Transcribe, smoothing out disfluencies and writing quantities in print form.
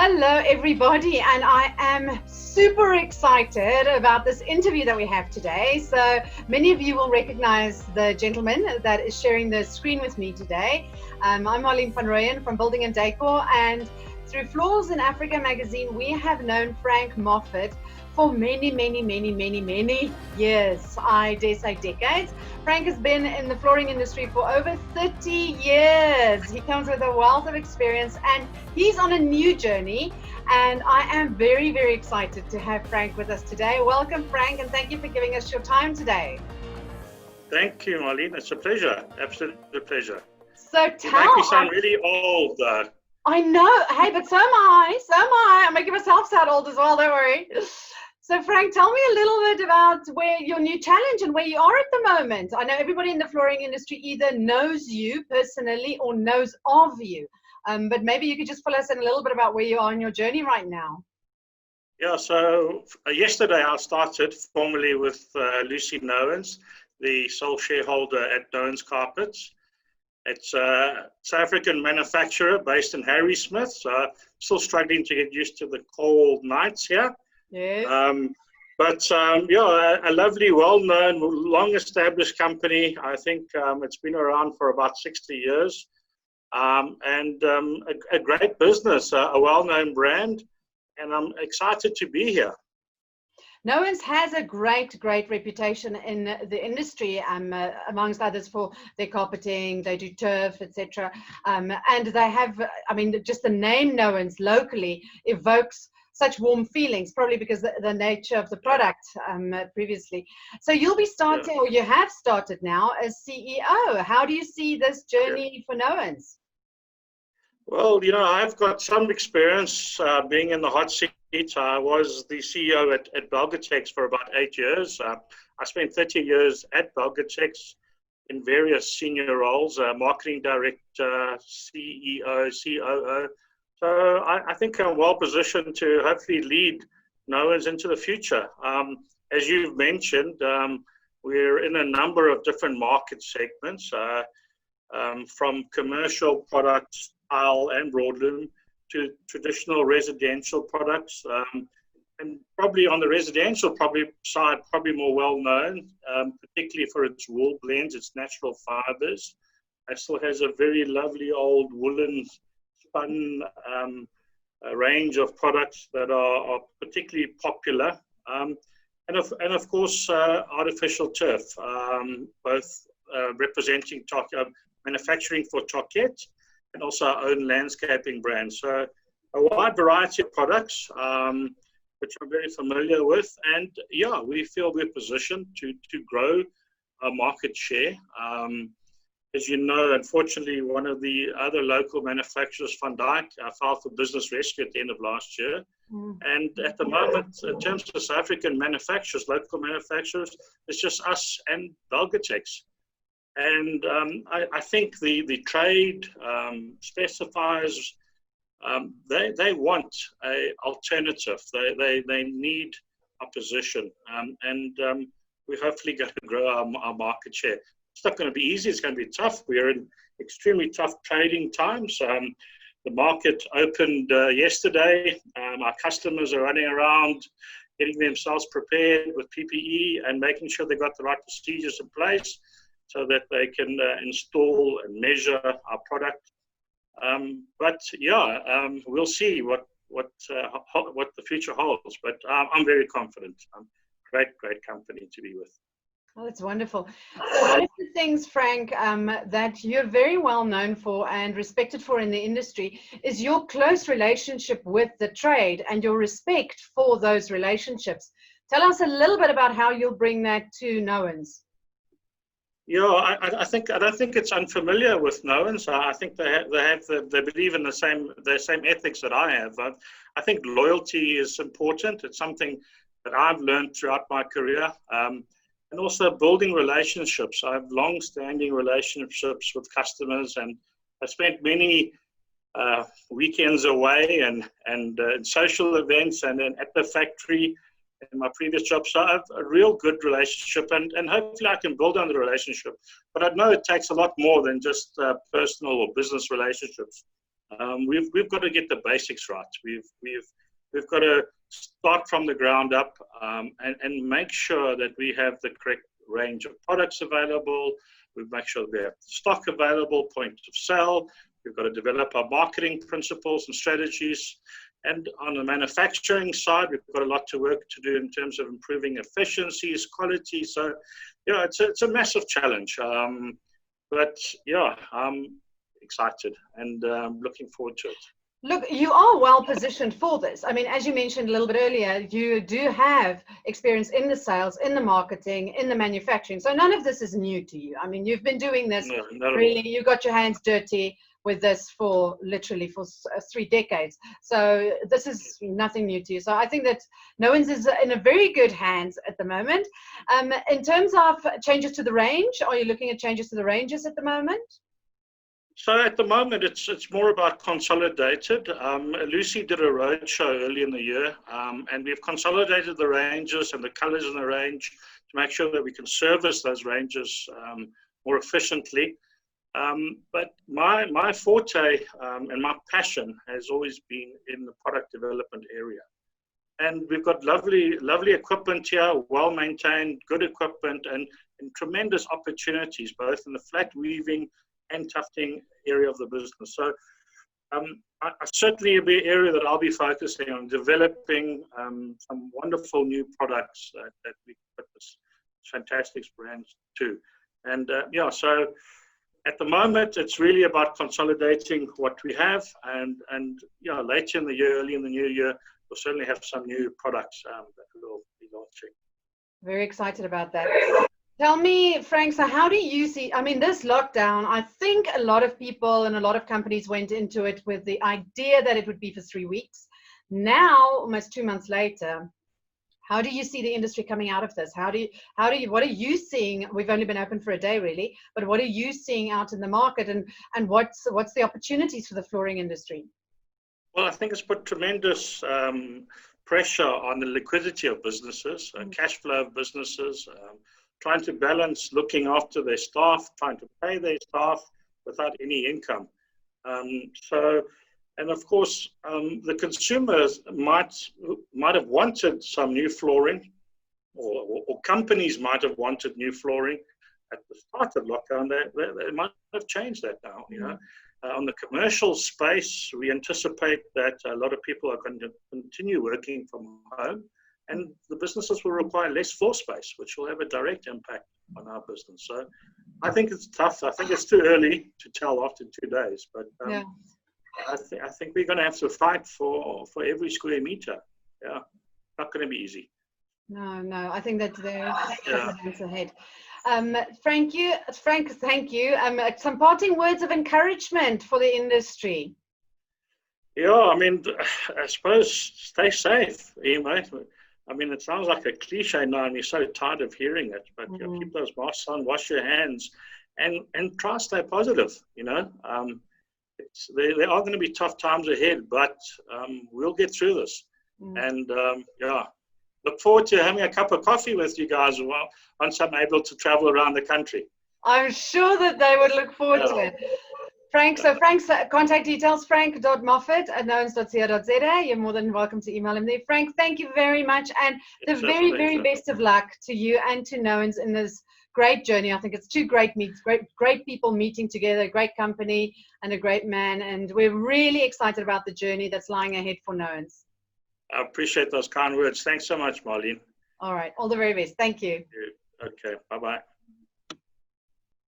Hello, everybody, and I am super excited about this interview that we have today. So many of you will recognize the gentleman that is sharing the screen with me today. I'm Marlene van Rooyen from Building and Decor, and through Floors in Africa magazine, we have known Frank Moffat for many years, I dare say decades. Frank has been in the flooring industry for over 30 years. He comes with a wealth of experience and he's on a new journey. And I am very excited to have Frank with us today. Welcome, Frank, and thank you for giving us your time today. Thank you, Marlene. It's a pleasure. Absolute pleasure. So you make me sound really old. I know. Hey, but so am I. I'm making myself sound old as well, don't worry. So Frank, tell me a little bit about where your new challenge and where you are at the moment. I know everybody in the flooring industry either knows you personally or knows of you. But maybe you could just fill us in a little bit about where you are on your journey right now. Yeah, so yesterday I started formally with Lucy Nouwens, the sole shareholder at Nouwens Carpets. It's a South African manufacturer based in Harrismith, so still struggling to get used to the cold nights here. Yes. Yeah, a lovely, well-known, long-established company. I think it's been around for about 60 years, and a great business, a well-known brand, and I'm excited to be here. Nouwens has a great reputation in the industry, amongst others for their carpeting. They do turf, etc. And they have, just the name Nouwens locally evokes such warm feelings, probably because the nature of the product previously. So you'll be starting, or you have started now, as CEO. How do you see this journey for Nouwens? Well, I've got some experience being in the hot seat. I was the CEO at Belgatex for about 8 years. I spent 30 years at Belgatex in various senior roles, marketing director, CEO, COO. So I think I'm well positioned to hopefully lead Nouwens into the future. As you've mentioned, we're in a number of different market segments, from commercial products, tile and broadloom, to traditional residential products. And probably on the residential side, probably more well known, particularly for its wool blends, its natural fibers. It still has a very lovely old woolen spun range of products that are particularly popular. And of course, artificial turf, both representing manufacturing for Choquette and also our own landscaping brand. So a wide variety of products, which I'm very familiar with. And yeah, we feel we're positioned to grow our market share. As you know, unfortunately, one of the other local manufacturers, Van Dyke, filed for business rescue at the end of last year. And at the moment, in terms of South African manufacturers, local manufacturers, it's just us and Belgatex. And I think the trade specifiers, they want an alternative. They need a position. And we're hopefully going to grow our market share. It's not going to be easy. It's going to be tough. We're in extremely tough trading times. The market opened yesterday. Our customers are running around getting themselves prepared with PPE and making sure they've got the right procedures in place so that they can install and measure our product. But yeah, we'll see what the future holds. But I'm very confident. Great company to be with. Oh, that's wonderful. So one of the things, Frank, that you're very well known for and respected for in the industry is your close relationship with the trade and your respect for those relationships. Tell us a little bit about how you'll bring that to Nouwens. Yeah, I don't think it's unfamiliar with Nouwens. I think they believe in the same ethics that I have. I think loyalty is important. It's something that I've learned throughout my career. And also building relationships. I have long-standing relationships with customers, and I spent many weekends away and social events and at the factory in my previous job. So I have a real good relationship, and hopefully I can build on the relationship. But I know it takes a lot more than just personal or business relationships. we've got to get the basics right. We've got to start from the ground up, and make sure that we have the correct range of products available. We make sure we have stock available, point of sale. We've got to develop our marketing principles and strategies. And on the manufacturing side, we've got a lot to work to do in terms of improving efficiencies, quality. So, yeah, it's a massive challenge. But yeah, I'm excited and looking forward to it. Look, you are well positioned for this. I mean, as you mentioned a little bit earlier, you do have experience in the sales, in the marketing, in the manufacturing. So none of this is new to you. I mean, you've been doing this really, you got your hands dirty with this for literally for 3 decades. So this is nothing new to you. So I think that Nouwens is in a very good hands at the moment. In terms of changes to the range, are you looking at changes to the ranges at the moment? So at the moment, it's more about consolidated. Lucy did a roadshow early in the year, and we've consolidated the ranges and the colors in the range to make sure that we can service those ranges more efficiently. But my forte and my passion has always been in the product development area. And we've got lovely equipment here, well-maintained, good equipment, and tremendous opportunities, both in the flat weaving and tufting area of the business. So I certainly will be an area that I'll be focusing on, developing some wonderful new products that we put this fantastic brands to. And yeah, so at the moment, it's really about consolidating what we have, and yeah, later in the year, early in the new year, we'll certainly have some new products that we'll be launching. Very excited about that. Tell me, Frank, so how do you see, I mean, this lockdown, I think a lot of people and a lot of companies went into it with the idea that it would be for 3 weeks. Now, almost 2 months later, how do you see the industry coming out of this? What are you seeing? We've only been open for a day, really, but what are you seeing out in the market, and what's the opportunities for the flooring industry? Well, I think it's put tremendous pressure on the liquidity of businesses, cash flow of businesses, trying to balance looking after their staff, trying to pay their staff without any income. And of course, the consumers might have wanted some new flooring, or companies might have wanted new flooring at the start of lockdown. They might have changed that now. You know, on the commercial space, we anticipate that a lot of people are going to continue working from home, and the businesses will require less floor space, which will have a direct impact on our business. So I think it's tough. I think it's too early to tell after 2 days, but I think we're going to have to fight for every square meter. Yeah, not going to be easy. No, I think that there's evidence ahead. Frank, thank you. Some parting words of encouragement for the industry. Yeah, I mean, I suppose stay safe, mate. I mean, it sounds like a cliche now, and you're so tired of hearing it, but you know, keep those masks on, wash your hands, and try to stay positive, you know. There are going to be tough times ahead, but we'll get through this. And yeah, look forward to having a cup of coffee with you guys once I'm able to travel around the country. I'm sure that they would look forward to it. Frank, so Frank's contact details, frank.moffat@nouwens.co.za. You're more than welcome to email him there. Frank, thank you very much, and the very, very best of luck to you and to Nouwens in this great journey. I think it's 2 great people meeting together, a great company and a great man, and we're really excited about the journey that's lying ahead for Nouwens. I appreciate those kind words. Thanks so much, Marlene. All right, all the very best. Thank you. Okay, bye-bye.